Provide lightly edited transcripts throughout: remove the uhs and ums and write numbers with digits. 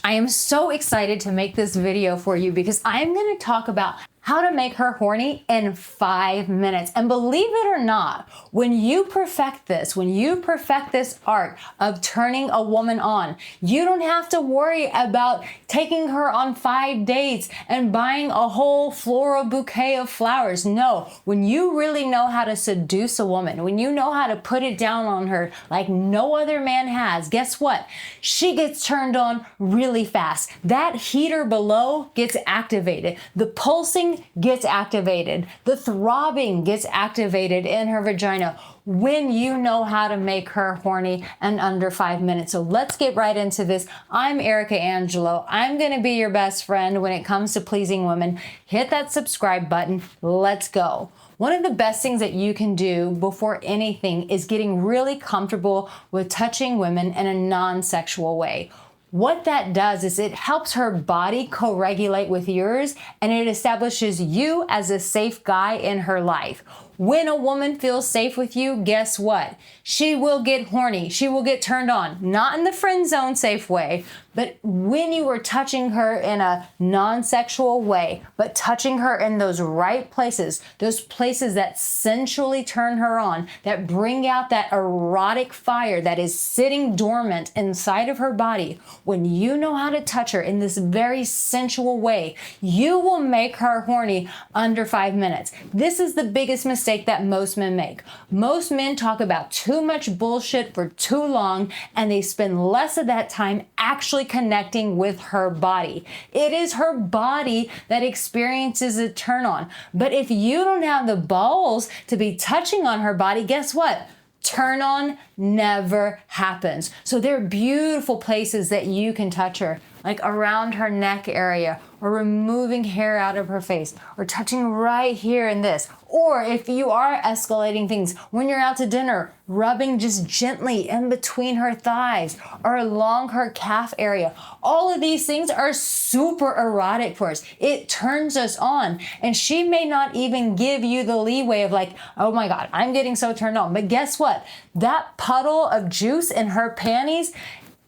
I am so excited to make this video for you because I'm going to talk about how to make her horny in 5 minutes. And believe it or not, when you perfect this art of turning a woman on, you don't have to worry about taking her on 5 dates and buying a whole floral bouquet of flowers. No, when you really know how to seduce a woman, when you know how to put it down on her like no other man has, guess what? She gets turned on really fast. That heater below gets activated. The pulsing gets activated. The throbbing gets activated in her vagina when you know how to make her horny in under 5 minutes. So let's get right into this. I'm Arica Angelo. I'm going to be your best friend when it comes to pleasing women. Hit that subscribe button. Let's go. One of the best things that you can do before anything is getting really comfortable with touching women in a non-sexual way. What that does is it helps her body co-regulate with yours, and it establishes you as a safe guy in her life. When a woman feels safe with you, guess what? She will get horny. She will get turned on. Not in the friend zone safe way, but when you are touching her in a non-sexual way, but touching her in those right places, those places that sensually turn her on, that bring out that erotic fire that is sitting dormant inside of her body, when you know how to touch her in this very sensual way, you will make her horny under 5 minutes. This is the biggest mistake that most men make. Most men talk about too much bullshit for too long, and they spend less of that time actually connecting with her body. It is her body that experiences a turn on. But if you don't have the balls to be touching on her body, guess what? Turn on never happens. So there are beautiful places that you can touch her, like around her neck area, or removing hair out of her face, or touching right here in this. Or if you are escalating things, when you're out to dinner, rubbing just gently in between her thighs or along her calf area. All of these things are super erotic for us. It turns us on. And she may not even give you the leeway of like, oh my God, I'm getting so turned on. But guess what? That puddle of juice in her panties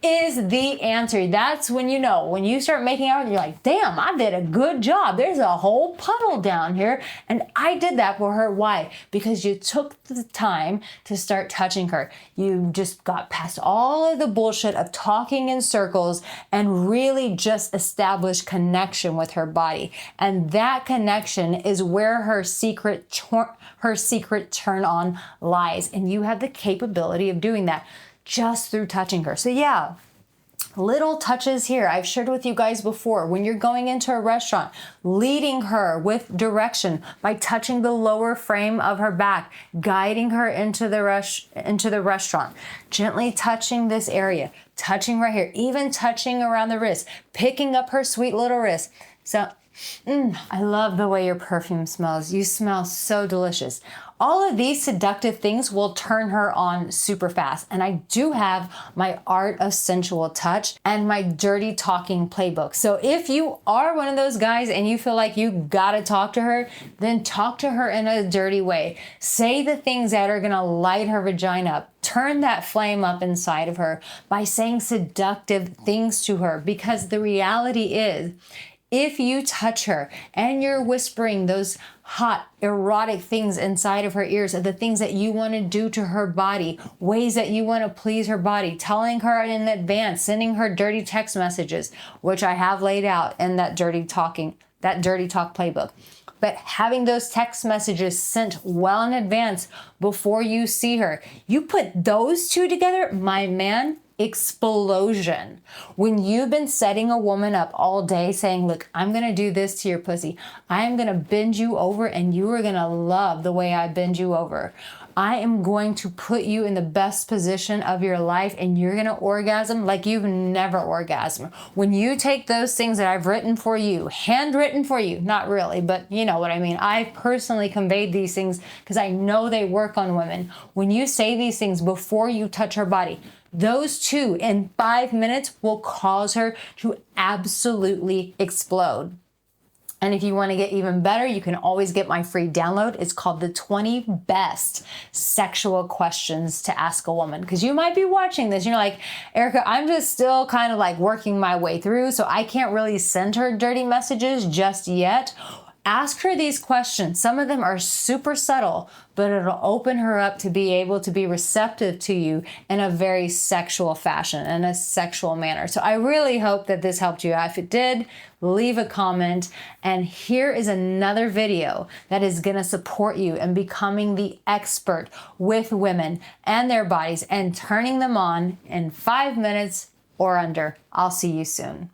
is the answer. That's when you know, when you start making out, you're like, damn, I did a good job. There's a whole puddle down here. And I did that for her. Why? Because you took the time to start touching her. You just got past all of the bullshit of talking in circles and really just established connection with her body. And that connection is where her secret turn on lies. And you have the capability of doing that just through touching her. So yeah, little touches here. I've shared with you guys before, when you're going into a restaurant, leading her with direction by touching the lower frame of her back, guiding her into the restaurant, gently touching this area, touching right here, even touching around the wrist, picking up her sweet little wrist. So I love the way your perfume smells. You smell so delicious. All of these seductive things will turn her on super fast. And I do have my Art of Sensual Touch and my Dirty Talking Playbook. So if you are one of those guys and you feel like you gotta talk to her, then talk to her in a dirty way. Say the things that are gonna light her vagina up. Turn that flame up inside of her by saying seductive things to her. Because the reality is, if you touch her and you're whispering those hot, erotic things inside of her ears, of the things that you want to do to her body, ways that you want to please her body, telling her in advance, sending her dirty text messages, which I have laid out in that Dirty Talk Playbook. But having those text messages sent well in advance before you see her, you put those two together, my man, explosion. When you've been setting a woman up all day saying, look, I'm going to do this to your pussy. I am going to bend you over and you are going to love the way I bend you over. I am going to put you in the best position of your life and you're going to orgasm like you've never orgasmed. When you take those things that I've written for you, handwritten for you, not really, but you know what I mean. I personally conveyed these things because I know they work on women. When you say these things before you touch her body, those two in 5 minutes will cause her to absolutely explode. And if you want to get even better, you can always get my free download. It's called the 20 best sexual questions to ask a woman. Because you might be watching this, you're like, Arica, I'm just still kind of like working my way through, so I can't really send her dirty messages just yet. Ask her these questions. Some of them are super subtle, but it'll open her up to be able to be receptive to you in a very sexual fashion, in a sexual manner. So I really hope that this helped you out. If it did, leave a comment. And here is another video that is going to support you in becoming the expert with women and their bodies and turning them on in 5 minutes or under. I'll see you soon.